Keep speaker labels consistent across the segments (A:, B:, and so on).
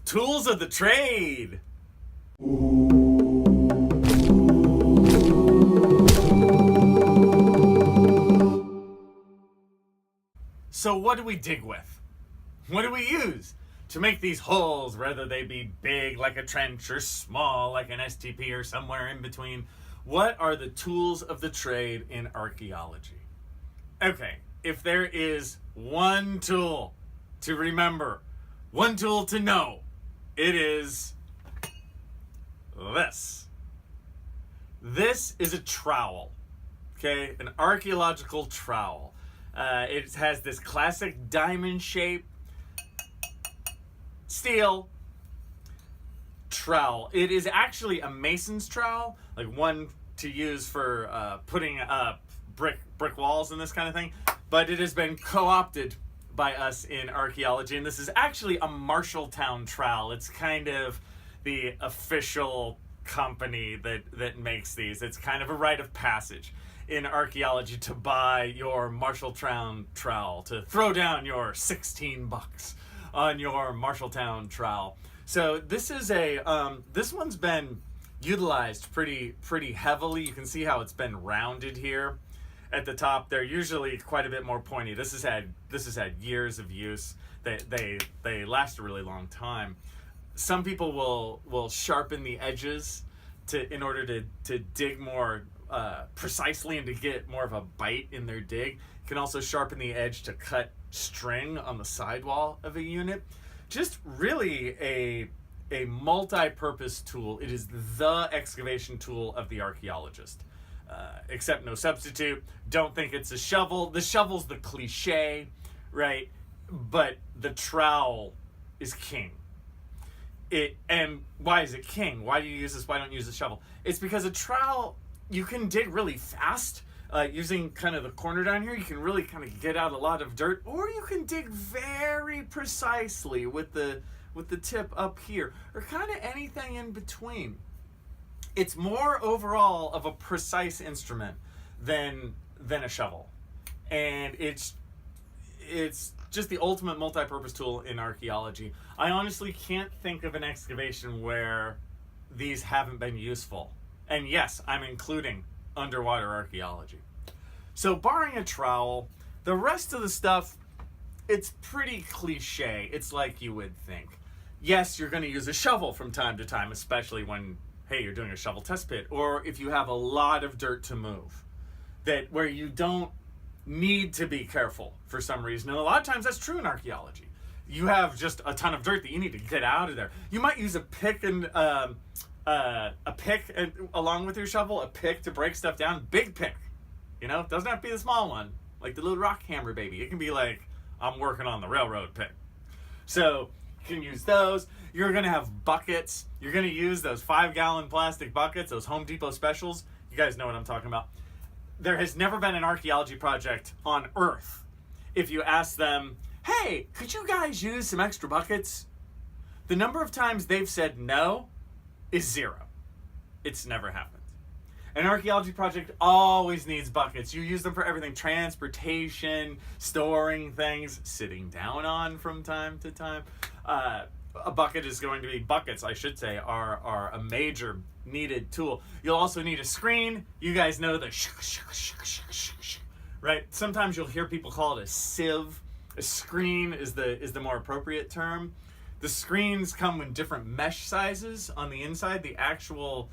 A: Tools of the trade. So what do we dig with? What do we use to make these holes, whether they be big like a trench or small like an STP or somewhere in between? What are the tools of the trade in archaeology? Okay, if there is one tool to remember, one tool to know, it is this. This is a trowel, okay? An archaeological trowel. It has this classic diamond shape, steel trowel. It is actually a mason's trowel, like one to use for putting up brick walls and this kind of thing. But it has been co-opted by us in archaeology, and this is actually a Marshalltown trowel. It's kind of the official company that makes these. It's kind of a rite of passage in archaeology to buy your Marshalltown trowel, to throw down your $16 on your Marshalltown trowel. So this is this one's been utilized pretty heavily. You can see how it's been rounded here at the top. They're usually quite a bit more pointy. This has had years of use. They last a really long time. Some people will sharpen the edges in order to dig more precisely and to get more of a bite in their dig. You can also sharpen the edge to cut string on the sidewall of a unit. Just really a multi-purpose tool. It is the excavation tool of the archaeologist. Except no substitute. Don't think it's a shovel. The shovel's the cliche, right? But the trowel is king. And why is it king? Why do you use this? Why don't you use a shovel? It's because a trowel, you can dig really fast. Using kind of the corner down here, you can really kind of get out a lot of dirt, or you can dig very precisely with the tip up here, or kind of anything in between. It's more overall of a precise instrument than a shovel, and it's just the ultimate multi-purpose tool in archaeology. I honestly can't think of an excavation where these haven't been useful, and yes, I'm including underwater archaeology. So barring a trowel, the rest of the stuff, it's pretty cliche. It's like you would think. Yes, you're going to use a shovel from time to time, especially when, hey, you're doing a shovel test pit, or if you have a lot of dirt to move, where you don't need to be careful for some reason. And a lot of times that's true in archaeology. You have just a ton of dirt that you need to get out of there. You might use a pick and along with your shovel, a pick to break stuff down. Big pick, it doesn't have to be the small one, like the little rock hammer baby. It can be like, I'm working on the railroad pick. So you can use those. You're gonna have buckets. You're gonna use those 5-gallon plastic buckets, those Home Depot specials. You guys know what I'm talking about. There has never been an archaeology project on Earth, if you ask them, hey, could you guys use some extra buckets? The number of times they've said no is 0. It's never happened. An archaeology project always needs buckets. You use them for everything: transportation, storing things, sitting down on from time to time. Buckets, I should say, are a major needed tool. You'll also need a screen. You guys know the right? Sometimes you'll hear people call it a sieve. A screen is the more appropriate term. The screens come in different mesh sizes on the inside, the actual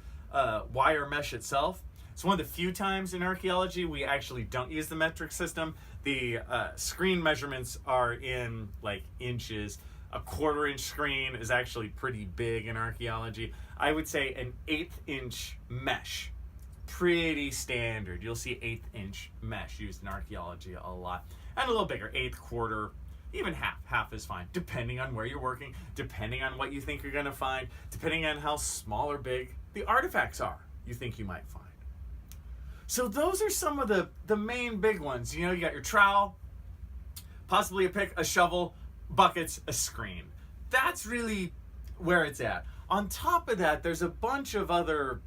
A: wire mesh itself. It's one of the few times in archaeology we actually don't use the metric system. The screen measurements are in like inches. A 1/4-inch screen is actually pretty big in archaeology. I would say an 1/8-inch mesh, pretty standard. You'll see 1/8-inch mesh used in archaeology a lot. And a little bigger, 1/8, 1/4, even half. Half is fine, depending on where you're working, depending on what you think you're gonna find, depending on how small or big the artifacts are you think you might find. So those are some of the main big ones. You got your trowel, possibly a pick, a shovel, buckets, a screen. That's really where it's at. On top of that, there's a bunch of other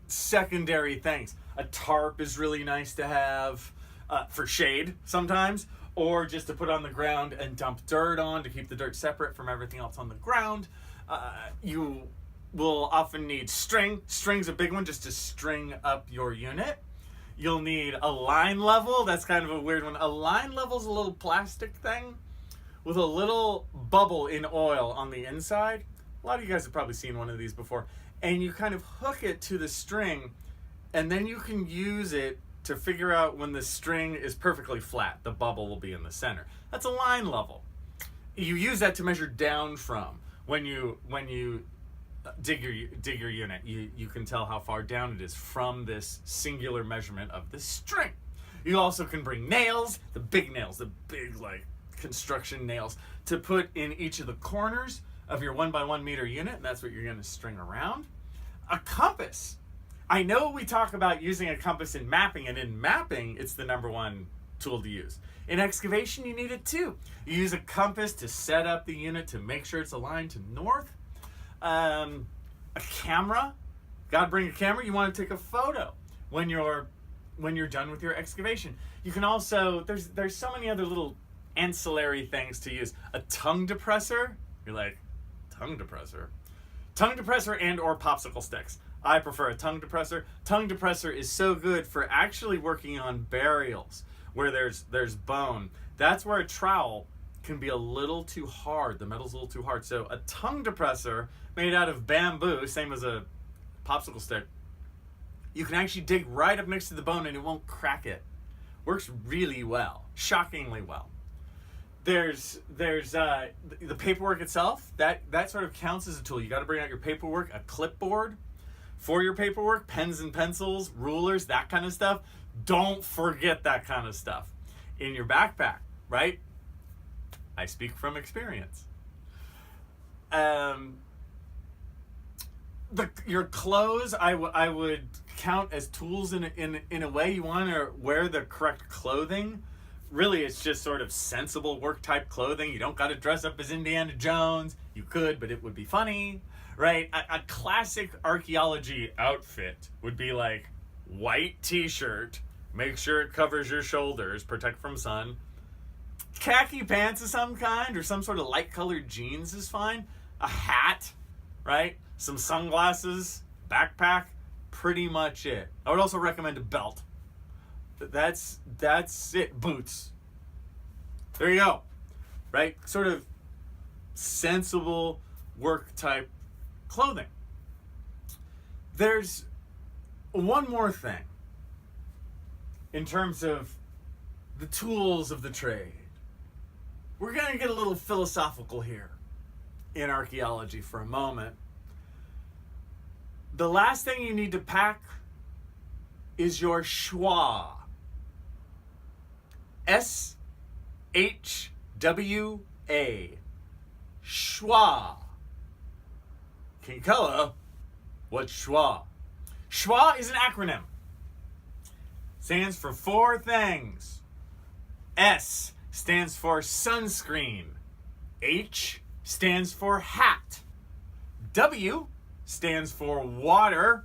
A: secondary things. A tarp is really nice to have for shade sometimes, or just to put on the ground and dump dirt on to keep the dirt separate from everything else on the ground. You will often need string. String's a big one just to string up your unit. You'll need a line level. That's kind of a weird one. A line level is a little plastic thing with a little bubble in oil on the inside. A lot of you guys have probably seen one of these before. And you kind of hook it to the string, and then you can use it to figure out when the string is perfectly flat. The bubble will be in the center. That's a line level. You use that to measure down from. When you dig your unit, you can tell how far down it is from this singular measurement of the string. You also can bring nails, the big like construction nails, to put in each of the corners of your 1 by 1 meter unit, and that's what you're going to string around. A compass. I know we talk about using a compass in mapping, and in mapping, it's the number one tool to use. In excavation, you need it too. You use a compass to set up the unit to make sure it's aligned to north. A camera. Gotta bring a camera. You want to take a photo when you're done with your excavation. You can also, there's so many other little ancillary things to use. A tongue depressor. You're like, tongue depressor? Tongue depressor and or popsicle sticks. I prefer a tongue depressor. Tongue depressor is so good for actually working on burials where there's bone. That's where a trowel can be a little too hard. The metal's a little too hard. So a tongue depressor made out of bamboo, same as a popsicle stick, you can actually dig right up next to the bone and it won't crack it. Works really well, shockingly well. There's the paperwork itself. That sort of counts as a tool. You got to bring out your paperwork, a clipboard for your paperwork, pens and pencils, rulers, that kind of stuff. Don't forget that kind of stuff in your backpack, right? I speak from experience. Your clothes, I would count as tools in a way. You want to wear the correct clothing. Really, it's just sort of sensible work type clothing. You don't got to dress up as Indiana Jones. You could, but it would be funny, right? A classic archaeology outfit would be like white t-shirt, make sure it covers your shoulders, protect from sun. Khaki pants of some kind or some sort of light colored jeans is fine. A hat, right? Some sunglasses, backpack, pretty much it. I would also recommend a belt. That's it. Boots. There you go. Right? Sort of sensible work type clothing. There's one more thing in terms of the tools of the trade. We're going to get a little philosophical here in archaeology for a moment. The last thing you need to pack is your SHWA. SHWA. SHWA. Kinkella, what's SHWA? SHWA is an acronym. Stands for 4 things. S stands for sunscreen. H stands for hat. W stands for water.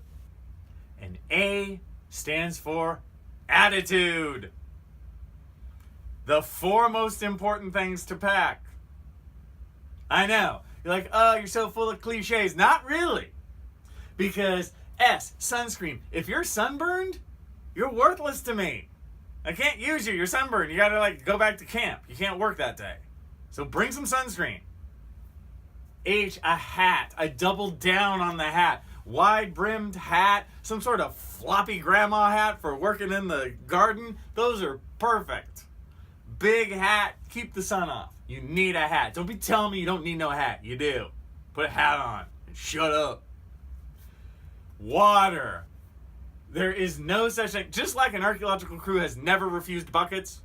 A: And A stands for attitude. The 4 most important things to pack. I know. You're like, oh, you're so full of cliches. Not really. Because S, sunscreen. If you're sunburned, you're worthless to me. I can't use you. You're sunburned. You gotta go back to camp. You can't work that day. So bring some sunscreen. H, a hat. I doubled down on the hat. Wide brimmed hat. Some sort of floppy grandma hat for working in the garden. Those are perfect. Big hat. Keep the sun off. You need a hat. Don't be telling me you don't need no hat. You do. Put a hat on and shut up. Water. There is no such thing. Just like an archaeological crew has never refused buckets,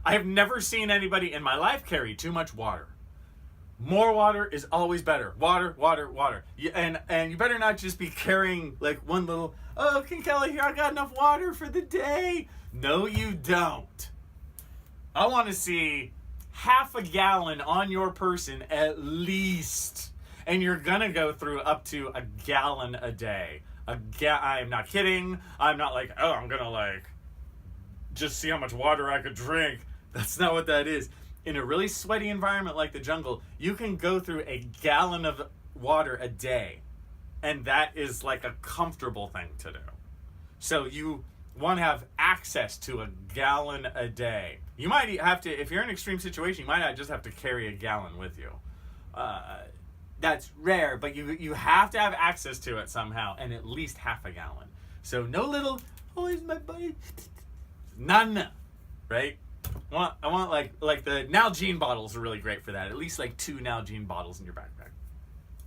A: I have never seen anybody in my life carry too much water. More water is always better. Water, water, water. And you better not just be carrying one little, oh, Kinkella, here, I got enough water for the day. No, you don't. I want to see half a gallon on your person at least. And you're going to go through up to a gallon a day. I'm not kidding. I'm not I'm going to just see how much water I could drink. That's not what that is. In a really sweaty environment like the jungle, you can go through a gallon of water a day. And that is like a comfortable thing to do. So you want to have access to a gallon a day. You might have to, if you're in an extreme situation, you might not just have to carry a gallon with you. That's rare, but you have to have access to it somehow, and at least half a gallon. So no little, oh, here's my buddy. Not enough, right? I want like the Nalgene bottles are really great for that. At least like 2 Nalgene bottles in your backpack.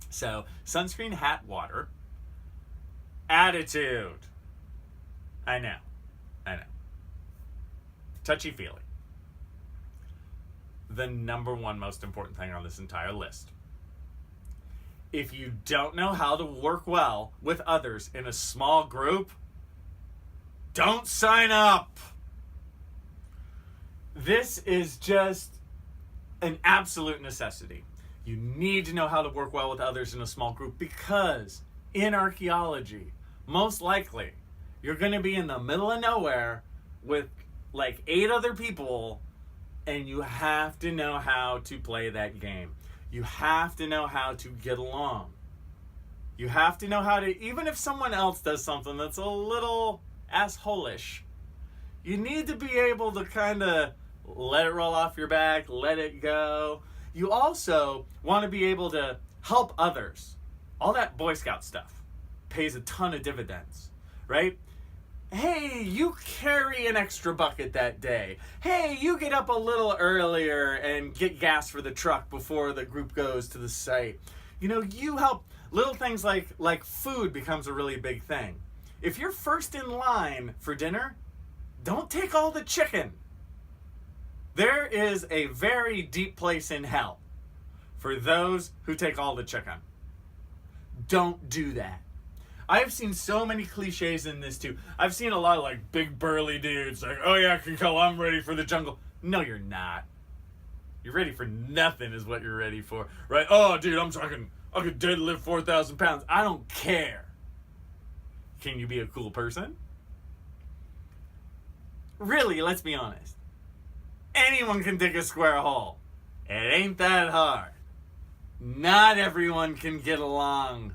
A: So sunscreen, hat, water. Attitude. I know. Touchy-feely. The number one most important thing on this entire list. If you don't know how to work well with others in a small group, don't sign up. This is just an absolute necessity. You need to know how to work well with others in a small group because in archaeology, most likely, you're going to be in the middle of nowhere with like 8 other people, and you have to know how to play that game. You have to know how to get along. You have to know how to, even if someone else does something that's a little asshole-ish, you need to be able to kind of let it roll off your back, let it go. You also want to be able to help others. All that Boy Scout stuff pays a ton of dividends, right? Hey, you carry an extra bucket that day. Hey, you get up a little earlier and get gas for the truck before the group goes to the site. You know, you help. Little things like food becomes a really big thing. If you're first in line for dinner, don't take all the chicken. There is a very deep place in hell for those who take all the chicken. Don't do that. I've seen so many cliches in this too. I've seen a lot of like big burly dudes like, oh yeah, Kinkella, I'm ready for the jungle. No, you're not. You're ready for nothing is what you're ready for, right? Oh, dude, I could deadlift 4,000 pounds. I don't care. Can you be a cool person? Really, let's be honest. Anyone can dig a square hole. It ain't that hard. Not everyone can get along